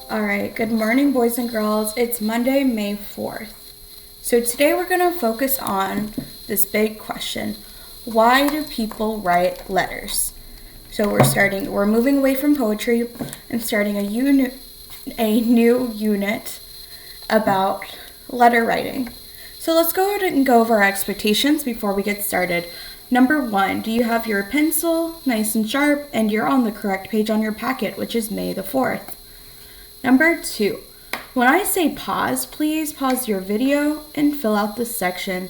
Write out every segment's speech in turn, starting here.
All right, good morning, boys and girls. It's Monday, May 4th. So today we're going to focus on this big question. Why do people write letters? So we're moving away from poetry and starting a new unit about letter writing. So let's go ahead and go over our expectations before we get started. Number 1, do you have your pencil nice and sharp and you're on the correct page on your packet, which is May the 4th? Number 2, when I say pause, please pause your video and fill out this section.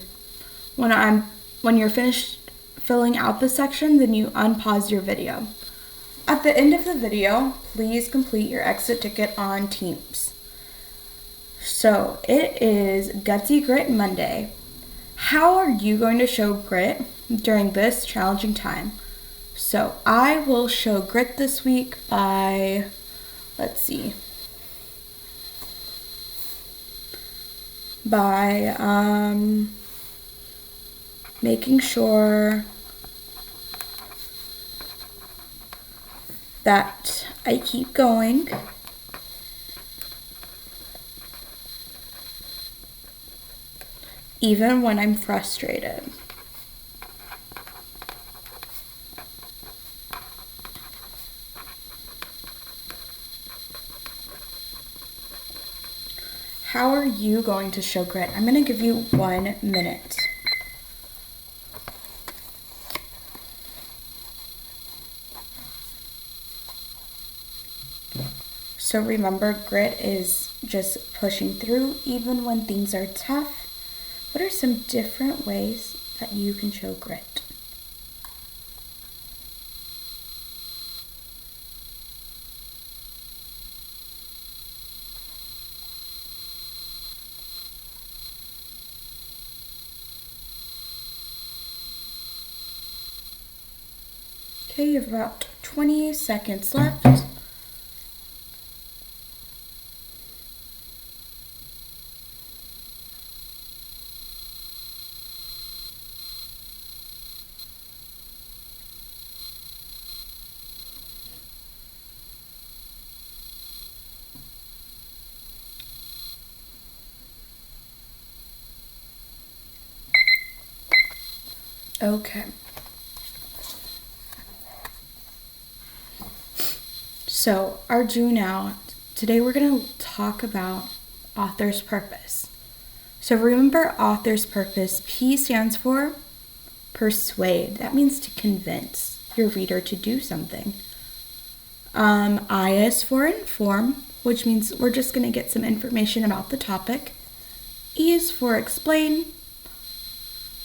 When you're finished filling out the section, then you unpause your video. At the end of the video, please complete your exit ticket on Teams. So it is Gutsy Grit Monday. How are you going to show grit during this challenging time? So I will show grit this week by, making sure that I keep going. Even when I'm frustrated. How are you going to show grit? I'm going to give you 1 minute. So remember, grit is just pushing through even when things are tough. What are some different ways that you can show grit? Okay, you have about 20 seconds left. Okay. So, our do now. Today we're going to talk about author's purpose. So remember author's purpose. P stands for persuade. That means to convince your reader to do something. I is for inform, which means we're just going to get some information about the topic. E is for explain,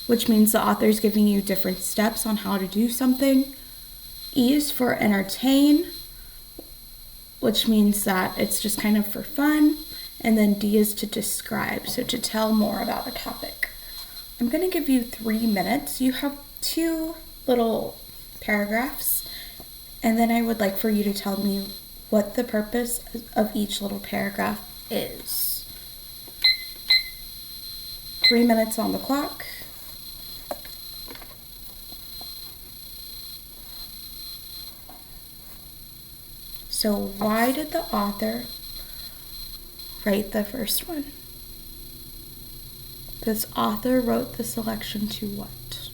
which means the author is giving you different steps on how to do something. E is for entertain, which means that it's just kind of for fun. And then D is to describe, so to tell more about a topic. I'm going to give you 3 minutes. You have 2 little paragraphs, and then I would like for you to tell me what the purpose of each little paragraph is. 3 minutes on the clock. So why did the author write the first one? This author wrote the selection to what?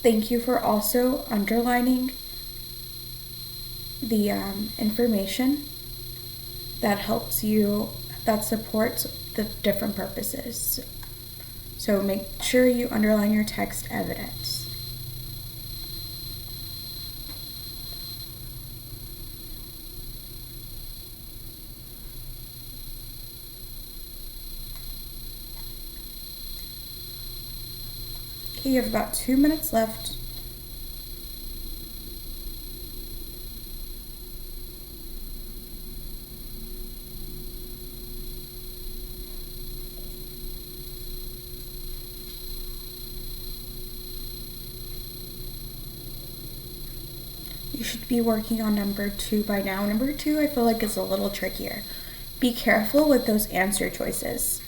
Thank you for also underlining the information that helps you, that supports the different purposes. So make sure you underline your text evidence. Okay, you have about 2 minutes left. You should be working on number 2 by now. Number 2 I feel like is a little trickier Be careful with those answer choices.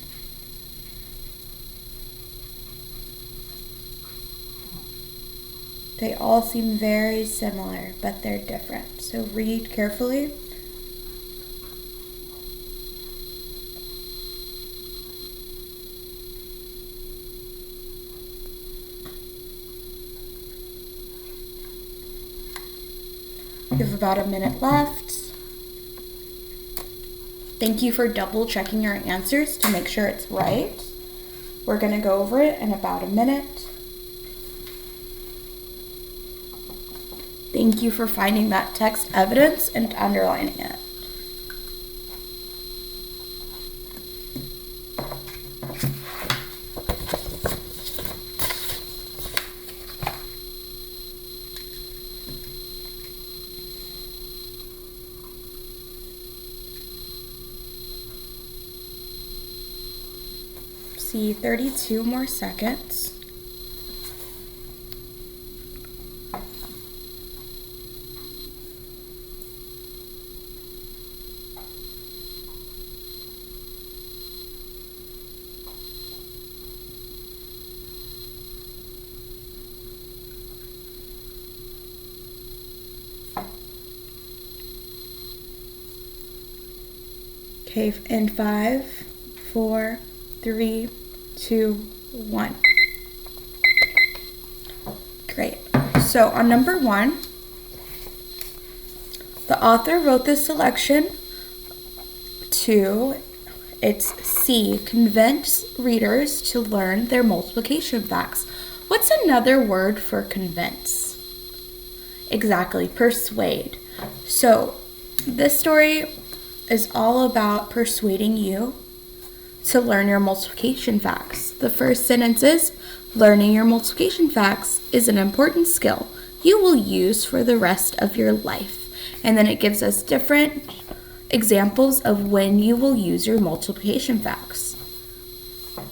They all seem very similar, but they're different. So read carefully. You have about a minute left. Thank you for double checking your answers to make sure it's right. We're going to go over it in about a minute. Thank you for finding that text evidence and underlining it. See 32 more seconds. Okay, in 5, 4, 3, 2, 1. Great. So on number 1, the author wrote this selection to, it's C, convince readers to learn their multiplication facts. What's another word for convince? Exactly, persuade. So this story is all about persuading you to learn your multiplication facts. The first sentence is, learning your multiplication facts is an important skill you will use for the rest of your life. And then it gives us different examples of when you will use your multiplication facts.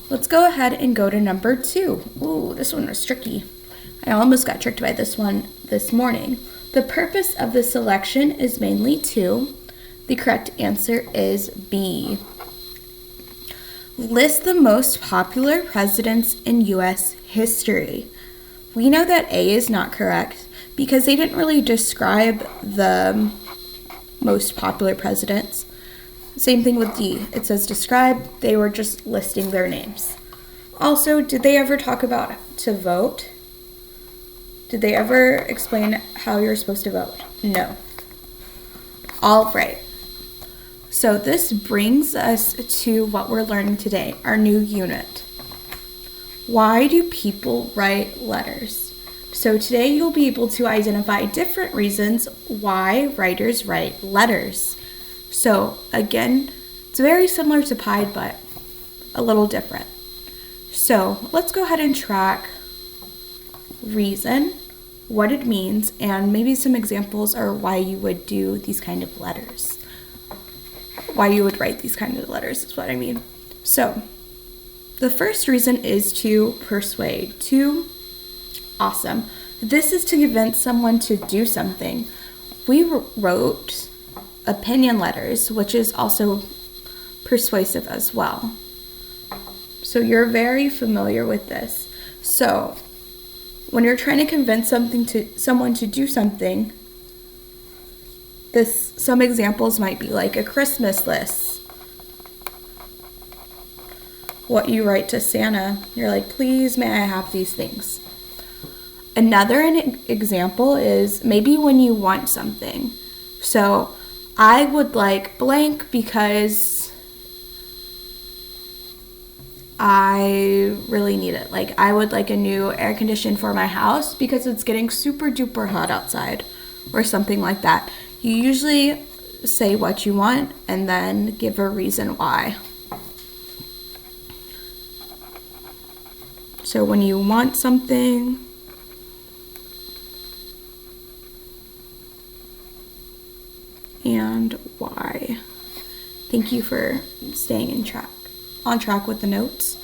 Let's go ahead and go to number 2. Ooh, this one was tricky. I almost got tricked by this one this morning. The purpose of the selection is mainly to, the correct answer is B. List the most popular presidents in U.S. history. We know that A is not correct because they didn't really describe the most popular presidents. Same thing with D. It says describe. They were just listing their names. Also, did they ever talk about to vote? Did they ever explain how you're supposed to vote? No. All right. So this brings us to what we're learning today, our new unit. Why do people write letters? So today you'll be able to identify different reasons why writers write letters. So again, it's very similar to Pied, but a little different. So let's go ahead and track reason, what it means, and maybe some examples are why you would do these kind of letters. Why you would write these kind of letters is what I mean. So the first reason is to persuade. Awesome. This is to convince someone to do something. We wrote opinion letters, which is also persuasive as well. So you're very familiar with this. So when you're trying to convince someone to do something, some examples might be like a Christmas list. What you write to Santa, you're like, please may I have these things. Another example is maybe when you want something. So I would like blank because I really need it. Like I would like a new air conditioner for my house because it's getting super duper hot outside or something like that. You usually say what you want and then give a reason why. So when you want something, and why. Thank you for staying on track with the notes.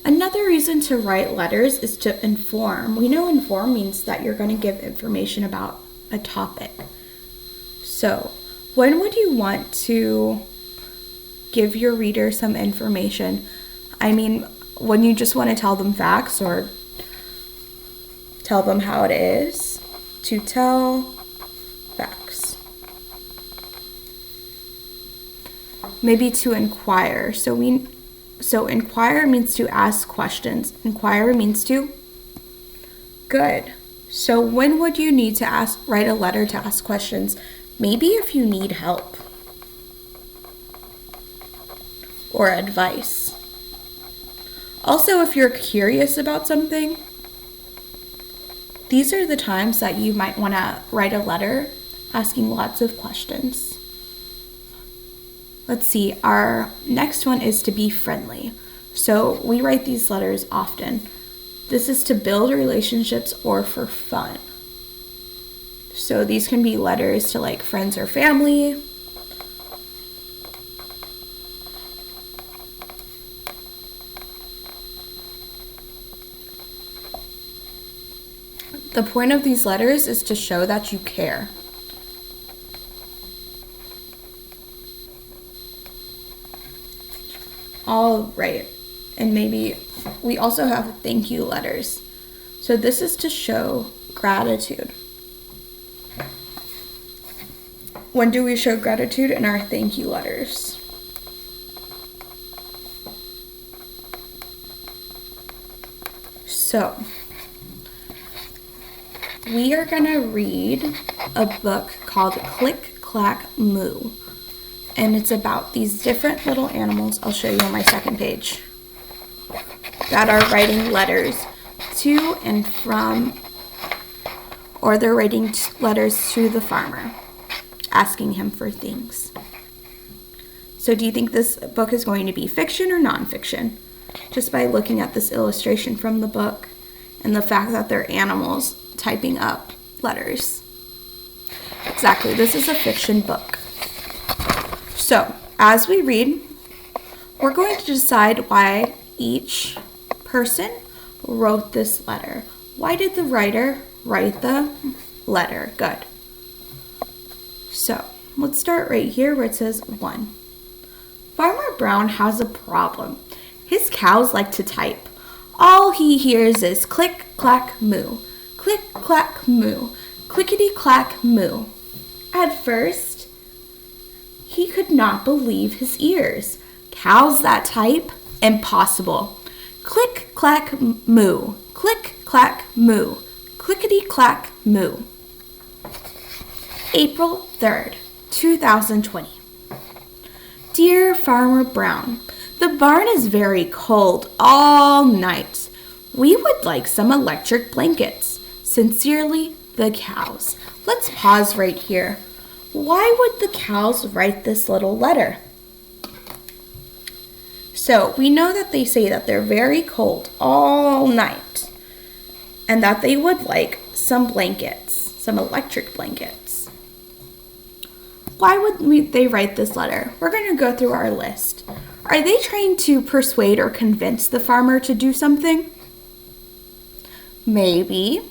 Another reason to write letters is to inform. We know inform means that you're going to give information about a topic. So when would you want to give your reader some information. I mean, when you just want to tell them facts or tell them how it is, to tell facts. Maybe to inquire. So inquire means to ask questions. Inquire means to. Good. So when would you need to write a letter to ask questions? Maybe if you need help or advice. Also, if you're curious about something, these are the times that you might want to write a letter asking lots of questions. Let's see, our next one is to be friendly. So we write these letters often. This is to build relationships or for fun. So these can be letters to like friends or family. The point of these letters is to show that you care. All right. And maybe we also have thank you letters. So this is to show gratitude. When do we show gratitude? In our thank you letters. So we are going to read a book called Click, Clack, Moo. And it's about these different little animals. I'll show you on my second page. That are writing letters to and from, or they're writing letters to the farmer, asking him for things. So do you think this book is going to be fiction or nonfiction? Just by looking at this illustration from the book and the fact that they're animals typing up letters. Exactly, this is a fiction book. So, as we read, we're going to decide why each person wrote this letter. Why did the writer write the letter? Good. So, let's start right here where it says 1. Farmer Brown has a problem. His cows like to type. All he hears is click, clack, moo. Click, clack, moo. Clickety, clack, moo. At first, he could not believe his ears. Cows that type? Impossible. Click, clack, moo. Click, clack, moo. Clickety, clack, moo. April 3rd, 2020. Dear Farmer Brown, the barn is very cold all night. We would like some electric blankets. Sincerely, the cows. Let's pause right here. Why would the cows write this little letter? So we know that they say that they're very cold all night and that they would like some blankets, some electric blankets. Why would they write this letter? We're going to go through our list. Are they trying to persuade or convince the farmer to do something? Maybe.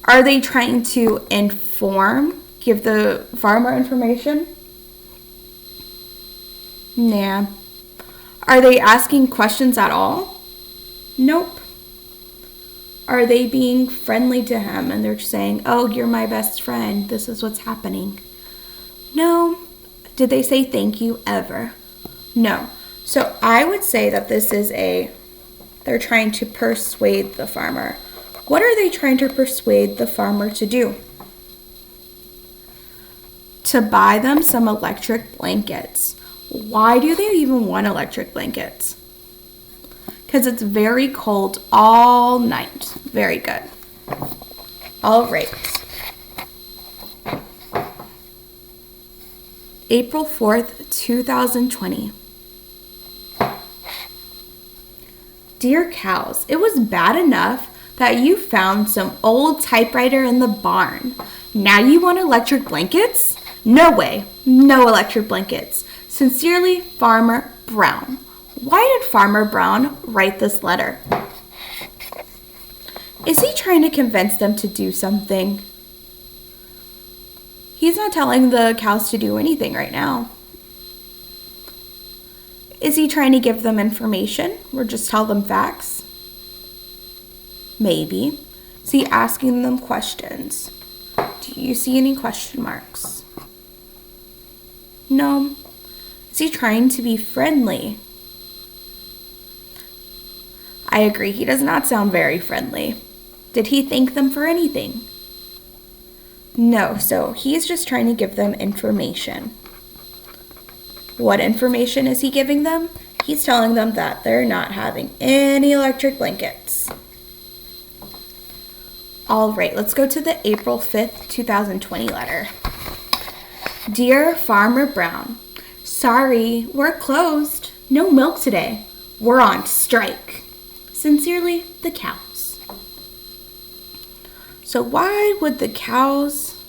Are they trying to inform, give the farmer information? Nah. Are they asking questions at all? Nope. Are they being friendly to him and they're saying, oh, you're my best friend, this is what's happening? No. Did they say thank you ever? No. So I would say that this is they're trying to persuade the farmer. What are they trying to persuade the farmer to do? To buy them some electric blankets. Why do they even want electric blankets? Because it's very cold all night. Very good. All right. April 4th, 2020. Dear cows, it was bad enough that you found some old typewriter in the barn. Now you want electric blankets? No way. No electric blankets. Sincerely, Farmer Brown. Why did Farmer Brown write this letter? Is he trying to convince them to do something? He's not telling the cows to do anything right now. Is he trying to give them information or just tell them facts? Maybe. Is he asking them questions? Do you see any question marks? No. Is he trying to be friendly? I agree, he does not sound very friendly. Did he thank them for anything? No, so he's just trying to give them information. What information is he giving them? He's telling them that they're not having any electric blankets. All right, let's go to the April 5th, 2020 letter. Dear Farmer Brown, sorry, we're closed. No milk today. We're on strike. Sincerely, the cows. So why would the cows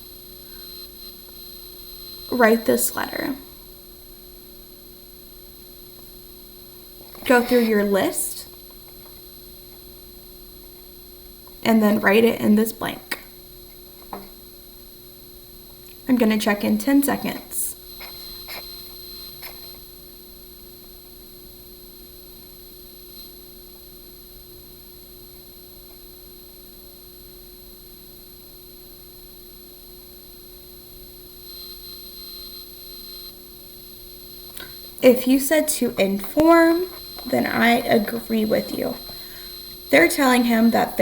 write this letter? Go through your list and then write it in this blank. I'm going to check in 10 seconds. If you said to inform, then I agree with you. They're telling him that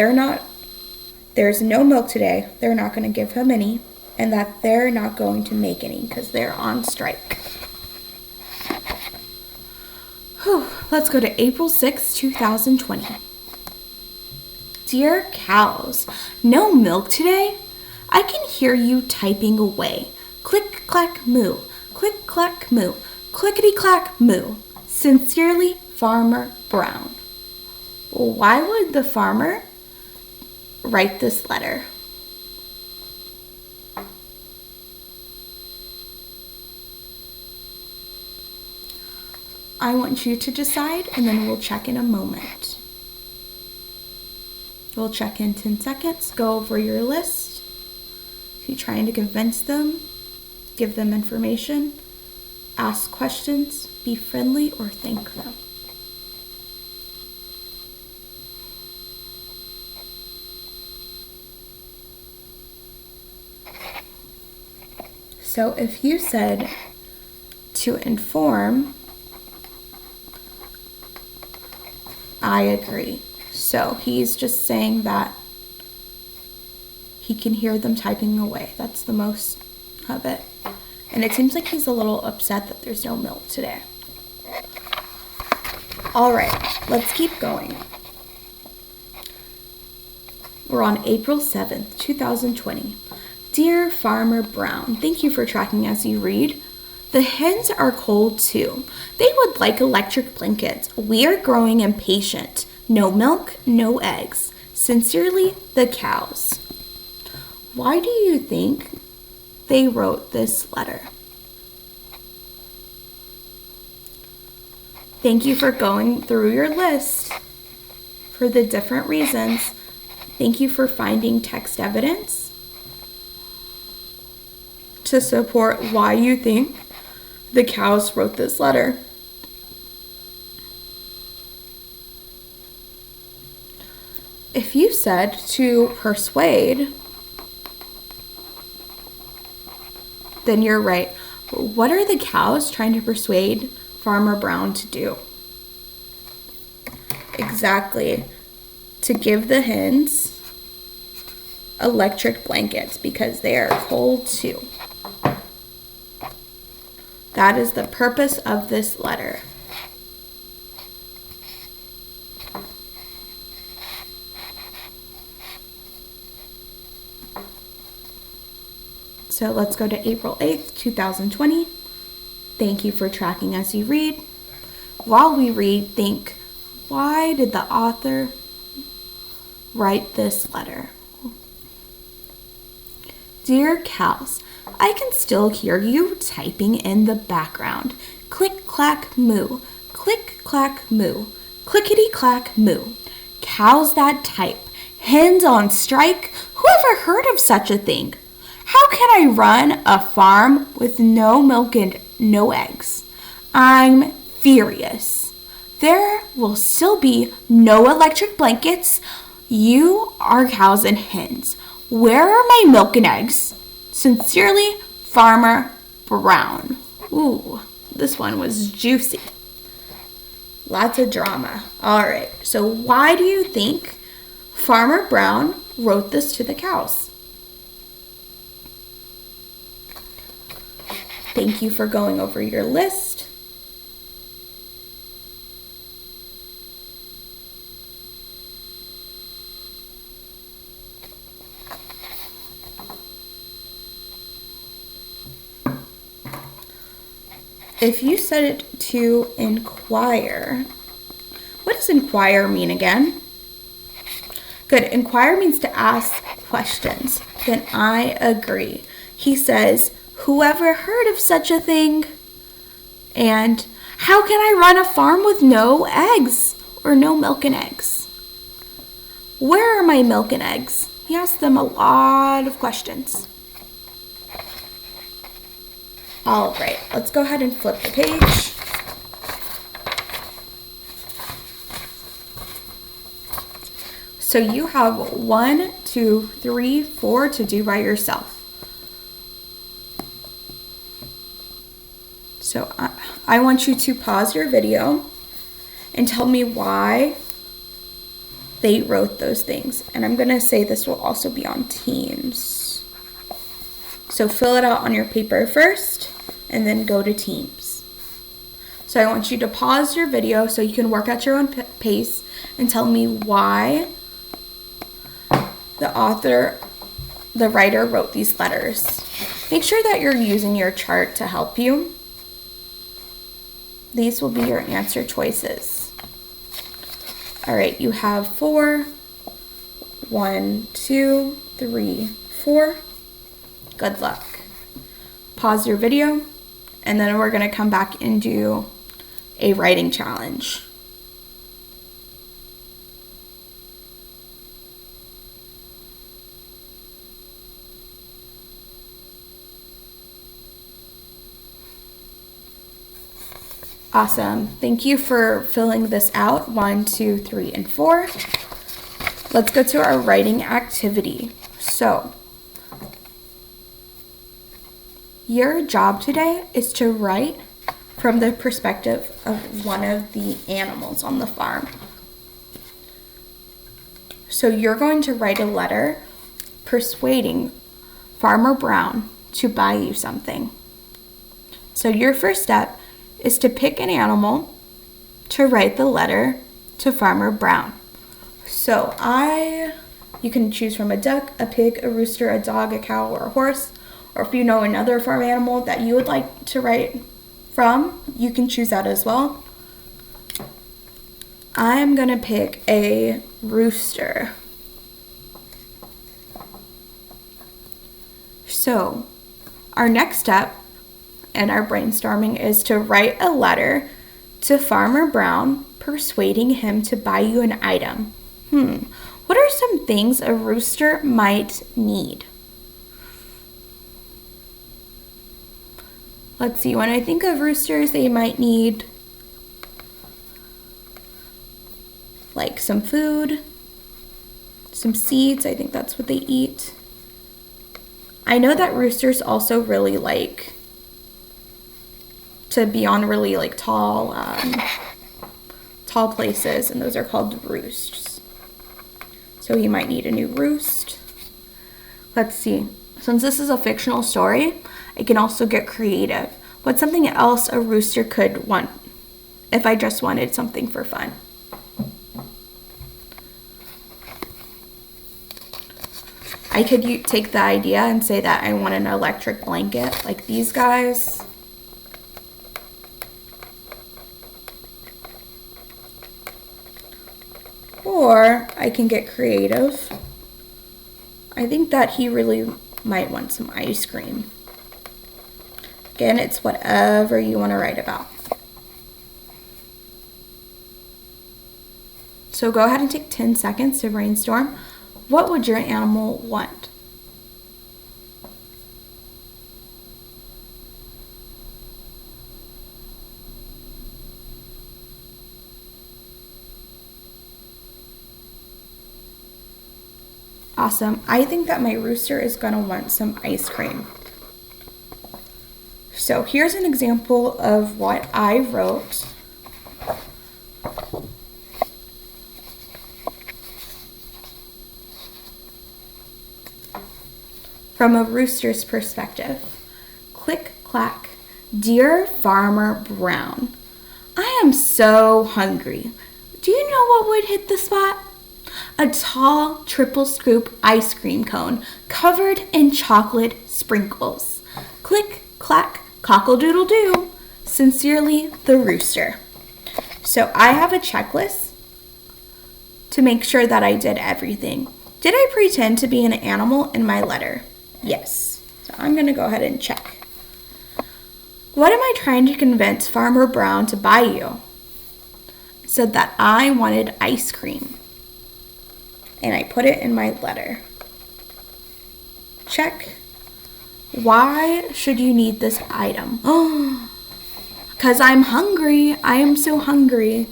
there's no milk today, they're not going to give him any, and that they're not going to make any because they're on strike. Let's go to April 6, 2020. Dear cows, no milk today? I can hear you typing away. Click, clack, moo. Click, clack, moo. Clickety-clack, moo. Sincerely, Farmer Brown. Why would the farmer write this letter? I want you to decide, and then we'll check in a moment. We'll check in 10 seconds, go over your list. If you're trying to convince them, give them information, ask questions, be friendly, or thank them. So if you said to inform, I agree. So he's just saying that he can hear them typing away. That's the most of it. And it seems like he's a little upset that there's no milk today. All right, let's keep going. We're on April 7th, 2020. Dear Farmer Brown, thank you for tracking as you read. The hens are cold too. They would like electric blankets. We are growing impatient. No milk, no eggs. Sincerely, the cows. Why do you think they wrote this letter? Thank you for going through your list for the different reasons. Thank you for finding text evidence to support why you think the cows wrote this letter. If you said to persuade, then you're right. What are the cows trying to persuade Farmer Brown to do? Exactly. To give the hens electric blankets because they are cold too. That is the purpose of this letter. So let's go to April 8th, 2020. Thank you for tracking as you read. While we read, think, why did the author write this letter? Dear cows, I can still hear you typing in the background. Click, clack, moo. Click, clack, moo. Clickety, clack, moo. Cows that type. Hens on strike. Who ever heard of such a thing? How can I run a farm with no milk and no eggs? I'm furious. There will still be no electric blankets. You are cows and hens. Where are my milk and eggs? Sincerely, Farmer Brown. Ooh, this one was juicy. Lots of drama. All right, so why do you think Farmer Brown wrote this to the cows? Thank you for going over your list. If you set it to inquire, what does inquire mean again? Good. Inquire means to ask questions. Then I agree. He says, whoever heard of such a thing? And how can I run a farm with no eggs or no milk and eggs? Where are my milk and eggs? He asked them a lot of questions. All right, let's go ahead and flip the page. So you have 1, 2, 3, 4 to do by yourself. So I want you to pause your video and tell me why they wrote those things. And I'm going to say this will also be on Teams. So fill it out on your paper first and then go to Teams. So I want you to pause your video so you can work at your own pace and tell me why the writer wrote these letters. Make sure that you're using your chart to help you. These will be your answer choices. All right, you have 4. 1, 2, 3, 4. Good luck. Pause your video, and then we're going to come back and do a writing challenge. Awesome. Thank you for filling this out. 1, 2, 3, and 4. Let's go to our writing activity. So, your job today is to write from the perspective of one of the animals on the farm. So you're going to write a letter persuading Farmer Brown to buy you something. So your first step is to pick an animal to write the letter to Farmer Brown. So you can choose from a duck, a pig, a rooster, a dog, a cow, or a horse. Or if you know another farm animal that you would like to write from, you can choose that as well. I'm going to pick a rooster. So our next step in our brainstorming is to write a letter to Farmer Brown persuading him to buy you an item. What are some things a rooster might need? Let's see, when I think of roosters, they might need like some food, some seeds. I think that's what they eat. I know that roosters also really like to be on really like tall places, and those are called roosts. So he might need a new roost. Let's see. Since this is a fictional story, I can also get creative. What's something else a rooster could want if I just wanted something for fun? I could take the idea and say that I want an electric blanket like these guys. Or I can get creative. I think that he really might want some ice cream. Again, it's whatever you want to write about. So go ahead and take 10 seconds to brainstorm. What would your animal want? Awesome. I think that my rooster is going to want some ice cream. So here's an example of what I wrote. From a rooster's perspective. Click, clack. Dear Farmer Brown, I am so hungry. Do you know what would hit the spot? A tall triple scoop ice cream cone covered in chocolate sprinkles. Click, clack, cockle-doodle-doo. Sincerely, the rooster. So I have a checklist to make sure that I did everything. Did I pretend to be an animal in my letter? Yes. So I'm going to go ahead and check. What am I trying to convince Farmer Brown to buy you? I said that I wanted ice cream. And I put it in my letter. Check. Why should you need this item? Oh, because I'm hungry. I am so hungry.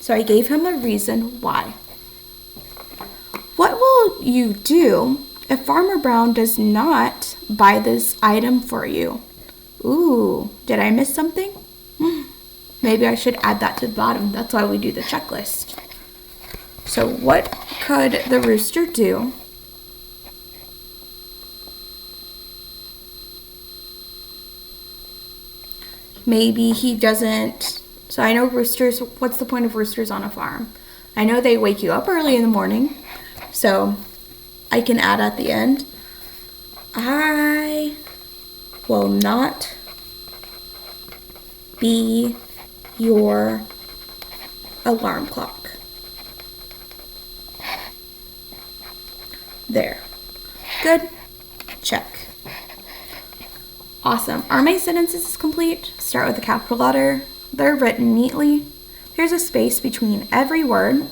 So I gave him a reason why. What will you do if Farmer Brown does not buy this item for you? Ooh, did I miss something? Maybe I should add that to the bottom. That's why we do the checklist. So what could the rooster do maybe he doesn't? So I know roosters, what's the point of roosters on a farm? I know they wake you up early in the morning, so I can add at the end, I will not be your alarm clock. There. Good. Check. Awesome. Are my sentences complete? Start with a capital letter. They're written neatly. There's a space between every word.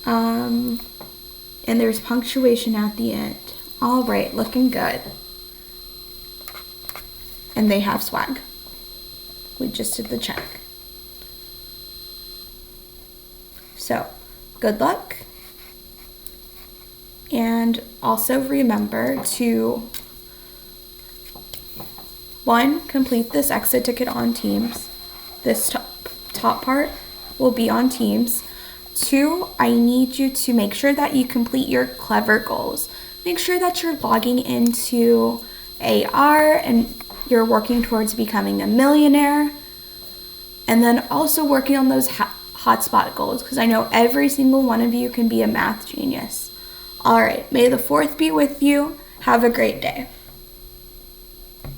And there's punctuation at the end. All right, looking good. And they have swag. We just did the check. So, good luck. And also remember to 1, complete this exit ticket on Teams. This top part will be on Teams. 2, I need you to make sure that you complete your clever goals. Make sure that you're logging into AR and you're working towards becoming a millionaire. And then also working on those hotspot goals, because I know every single one of you can be a math genius. All right, may the 4th be with you. Have a great day.